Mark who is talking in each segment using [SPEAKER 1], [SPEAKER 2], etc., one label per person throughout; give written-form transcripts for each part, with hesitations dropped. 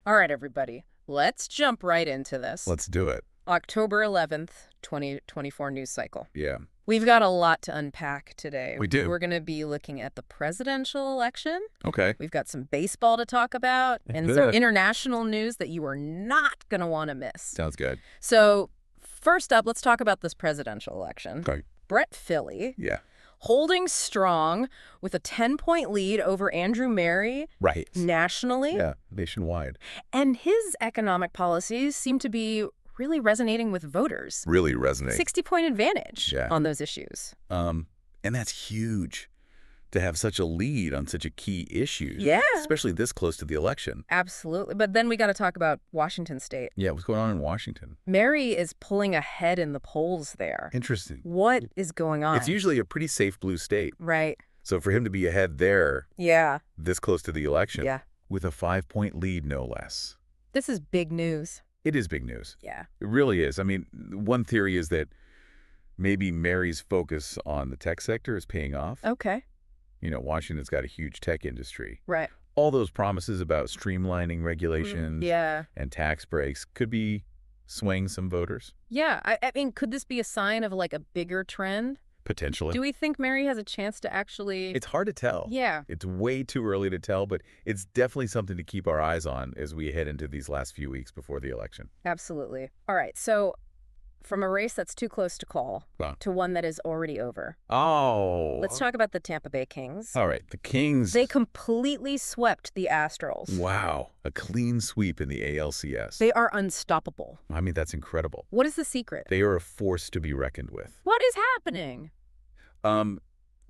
[SPEAKER 1] All right, everybody. Let's jump right into this.
[SPEAKER 2] Let's do it.
[SPEAKER 1] October 11th, 2024 news cycle.
[SPEAKER 2] Yeah.
[SPEAKER 1] We've got a lot to unpack today.
[SPEAKER 2] We do.
[SPEAKER 1] We're going to be looking at the presidential election.
[SPEAKER 2] Okay.
[SPEAKER 1] We've got some baseball to talk about and some international news that you are not going to want to miss.
[SPEAKER 2] Sounds good.
[SPEAKER 1] So first up, let's talk about this presidential election.
[SPEAKER 2] Okay.
[SPEAKER 1] Brett Philly.
[SPEAKER 2] Yeah.
[SPEAKER 1] Holding strong with a 10-point lead over Andrew Murray
[SPEAKER 2] Right.
[SPEAKER 1] nationally.
[SPEAKER 2] Yeah. Nationwide.
[SPEAKER 1] And his economic policies seem to be really resonating with voters.
[SPEAKER 2] Really resonate.
[SPEAKER 1] 60-point advantage
[SPEAKER 2] Yeah.
[SPEAKER 1] on those issues.
[SPEAKER 2] And that's huge to have such a lead on such a key issue.
[SPEAKER 1] Yeah.
[SPEAKER 2] Especially this close to the election.
[SPEAKER 1] Absolutely. But then we got to talk about Washington State.
[SPEAKER 2] Yeah. What's going on in Washington?
[SPEAKER 1] Murray is pulling ahead in the polls there.
[SPEAKER 2] Interesting.
[SPEAKER 1] What is going on?
[SPEAKER 2] It's usually a pretty safe blue state.
[SPEAKER 1] Right.
[SPEAKER 2] So for him to be ahead there,
[SPEAKER 1] Yeah.
[SPEAKER 2] this close to the election,
[SPEAKER 1] Yeah.
[SPEAKER 2] with a 5-point lead, no less.
[SPEAKER 1] This is big news.
[SPEAKER 2] It is big news.
[SPEAKER 1] Yeah.
[SPEAKER 2] It really is. I mean, one theory is that maybe Mary's focus on the tech sector is paying off.
[SPEAKER 1] Okay.
[SPEAKER 2] You know, Washington's got a huge tech industry.
[SPEAKER 1] Right.
[SPEAKER 2] All those promises about streamlining regulations
[SPEAKER 1] Yeah.
[SPEAKER 2] and tax breaks could be swaying some voters,
[SPEAKER 1] Yeah. I mean, could this be a sign of like a bigger trend?
[SPEAKER 2] potentially.
[SPEAKER 1] Do we think Murray has a chance to actually...
[SPEAKER 2] It's hard to tell.
[SPEAKER 1] Yeah.
[SPEAKER 2] It's way too early to tell, but it's definitely something to keep our eyes on as we head into these last few weeks before the election.
[SPEAKER 1] Absolutely. All right. So from a race that's too close to call
[SPEAKER 2] Wow.
[SPEAKER 1] to one that is already over,
[SPEAKER 2] Oh.
[SPEAKER 1] let's talk about the Tampa Bay Kings.
[SPEAKER 2] All right. The Kings.
[SPEAKER 1] They completely swept the Astros.
[SPEAKER 2] Wow. A clean sweep in the ALCS.
[SPEAKER 1] They are unstoppable.
[SPEAKER 2] I mean, that's incredible.
[SPEAKER 1] What is the secret?
[SPEAKER 2] They are a force to be reckoned with.
[SPEAKER 1] What is happening?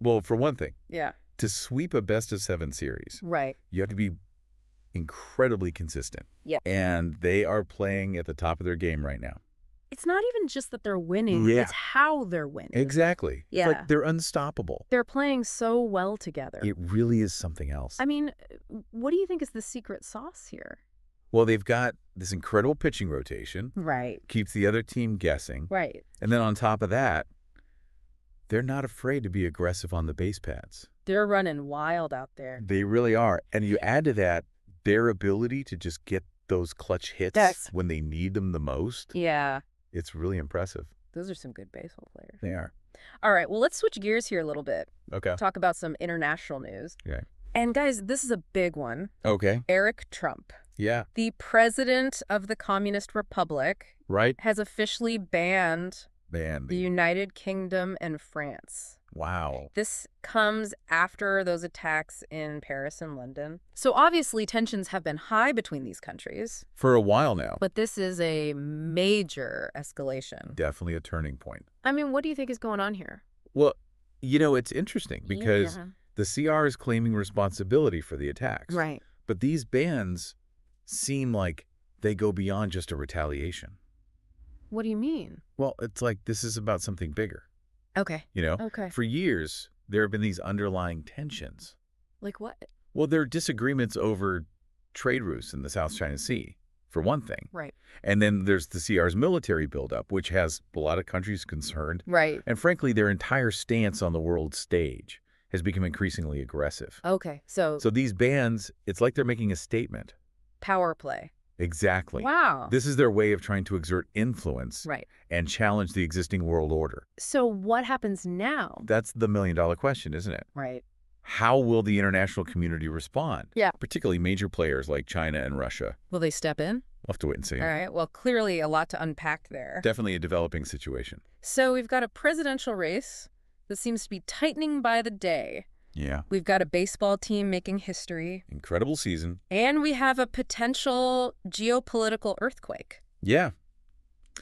[SPEAKER 2] Well, for one thing,
[SPEAKER 1] Yeah.
[SPEAKER 2] to sweep a best-of-7 series,
[SPEAKER 1] Right.
[SPEAKER 2] you have to be incredibly consistent.
[SPEAKER 1] Yeah.
[SPEAKER 2] And they are playing at the top of their game right now.
[SPEAKER 1] It's not even just that they're winning.
[SPEAKER 2] Yeah.
[SPEAKER 1] It's how they're winning.
[SPEAKER 2] Exactly.
[SPEAKER 1] Yeah.
[SPEAKER 2] It's like they're unstoppable.
[SPEAKER 1] They're playing so well together.
[SPEAKER 2] It really is something else.
[SPEAKER 1] I mean, what do you think is the secret sauce here?
[SPEAKER 2] Well, they've got this incredible pitching rotation,
[SPEAKER 1] Right.
[SPEAKER 2] keeps the other team guessing.
[SPEAKER 1] Right.
[SPEAKER 2] And then on top of that, they're not afraid to be aggressive on the base pads.
[SPEAKER 1] They're running wild out there.
[SPEAKER 2] They really are. And you add to that their ability to just get those clutch hits
[SPEAKER 1] That's-
[SPEAKER 2] when they need them the most.
[SPEAKER 1] Yeah.
[SPEAKER 2] It's really impressive.
[SPEAKER 1] Those are some good baseball players.
[SPEAKER 2] They are.
[SPEAKER 1] All right. Well, let's switch gears here a little bit.
[SPEAKER 2] Okay.
[SPEAKER 1] Talk about some international news.
[SPEAKER 2] Okay.
[SPEAKER 1] And guys, this is a big one.
[SPEAKER 2] Okay.
[SPEAKER 1] Eric Trump,
[SPEAKER 2] Yeah.
[SPEAKER 1] the president of the Communist Republic,
[SPEAKER 2] Right?
[SPEAKER 1] has officially banned
[SPEAKER 2] Man.
[SPEAKER 1] the United Kingdom and France.
[SPEAKER 2] Wow.
[SPEAKER 1] This comes after those attacks in Paris and London. So obviously tensions have been high between these countries,
[SPEAKER 2] For a while now.
[SPEAKER 1] but this is a major escalation.
[SPEAKER 2] Definitely a turning point.
[SPEAKER 1] I mean, what do you think is going on here?
[SPEAKER 2] Well, you know, it's interesting because
[SPEAKER 1] Yeah.
[SPEAKER 2] the CR is claiming responsibility for the attacks.
[SPEAKER 1] Right.
[SPEAKER 2] But these bans seem like they go beyond just a retaliation.
[SPEAKER 1] What do you mean?
[SPEAKER 2] Well, it's like this is about something bigger,
[SPEAKER 1] Okay.
[SPEAKER 2] you know?
[SPEAKER 1] Okay.
[SPEAKER 2] For years, there have been these underlying tensions.
[SPEAKER 1] Like what?
[SPEAKER 2] Well, there are disagreements over trade routes in the South China Sea, for one thing.
[SPEAKER 1] Right.
[SPEAKER 2] And then there's the CR's military buildup, which has a lot of countries concerned.
[SPEAKER 1] Right.
[SPEAKER 2] And frankly, their entire stance on the world stage has become increasingly aggressive.
[SPEAKER 1] Okay. So
[SPEAKER 2] So these bans, it's like they're making a statement.
[SPEAKER 1] power play.
[SPEAKER 2] Exactly.
[SPEAKER 1] Wow.
[SPEAKER 2] This is their way of trying to exert influence
[SPEAKER 1] Right.
[SPEAKER 2] and challenge the existing world order.
[SPEAKER 1] So what happens now?
[SPEAKER 2] That's the million-dollar question, isn't it?
[SPEAKER 1] Right.
[SPEAKER 2] How will the international community respond?
[SPEAKER 1] Yeah.
[SPEAKER 2] Particularly major players like China and Russia.
[SPEAKER 1] Will they step in?
[SPEAKER 2] We'll have to wait and see.
[SPEAKER 1] All right. Well, clearly a lot to unpack there.
[SPEAKER 2] Definitely a developing situation.
[SPEAKER 1] So we've got a presidential race that seems to be tightening by the day.
[SPEAKER 2] Yeah.
[SPEAKER 1] We've got a baseball team making history.
[SPEAKER 2] Incredible season.
[SPEAKER 1] And we have a potential geopolitical earthquake.
[SPEAKER 2] Yeah.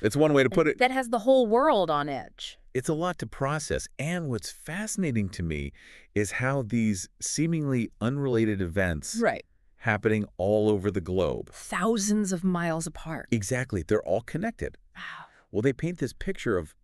[SPEAKER 2] It's one way to put it.
[SPEAKER 1] That has the whole world on edge.
[SPEAKER 2] It's a lot to process. And what's fascinating to me is how these seemingly unrelated events
[SPEAKER 1] Right.
[SPEAKER 2] happening all over the globe.
[SPEAKER 1] Thousands of miles apart.
[SPEAKER 2] Exactly. They're all connected.
[SPEAKER 1] Wow.
[SPEAKER 2] Well, they paint this picture of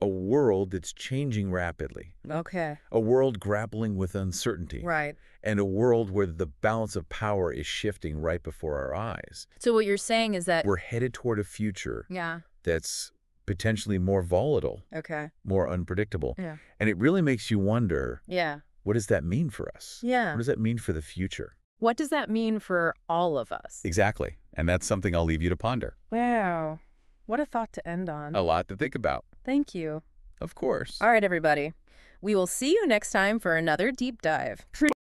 [SPEAKER 2] a world that's changing rapidly,
[SPEAKER 1] Okay.
[SPEAKER 2] a world grappling with uncertainty,
[SPEAKER 1] Right.
[SPEAKER 2] and a world where the balance of power is shifting right before our eyes.
[SPEAKER 1] So what you're saying is that...
[SPEAKER 2] We're headed toward a future
[SPEAKER 1] Yeah.
[SPEAKER 2] that's potentially more volatile,
[SPEAKER 1] Okay.
[SPEAKER 2] more unpredictable.
[SPEAKER 1] Yeah.
[SPEAKER 2] And it really makes you wonder,
[SPEAKER 1] Yeah.
[SPEAKER 2] what does that mean for us?
[SPEAKER 1] Yeah.
[SPEAKER 2] What does that mean for the future?
[SPEAKER 1] What does that mean for all of us?
[SPEAKER 2] Exactly. And that's something I'll leave you to ponder.
[SPEAKER 1] Wow. What a thought to end on.
[SPEAKER 2] A lot to think about.
[SPEAKER 1] Thank you.
[SPEAKER 2] Of course.
[SPEAKER 1] All right, everybody. We will see you next time for another deep dive.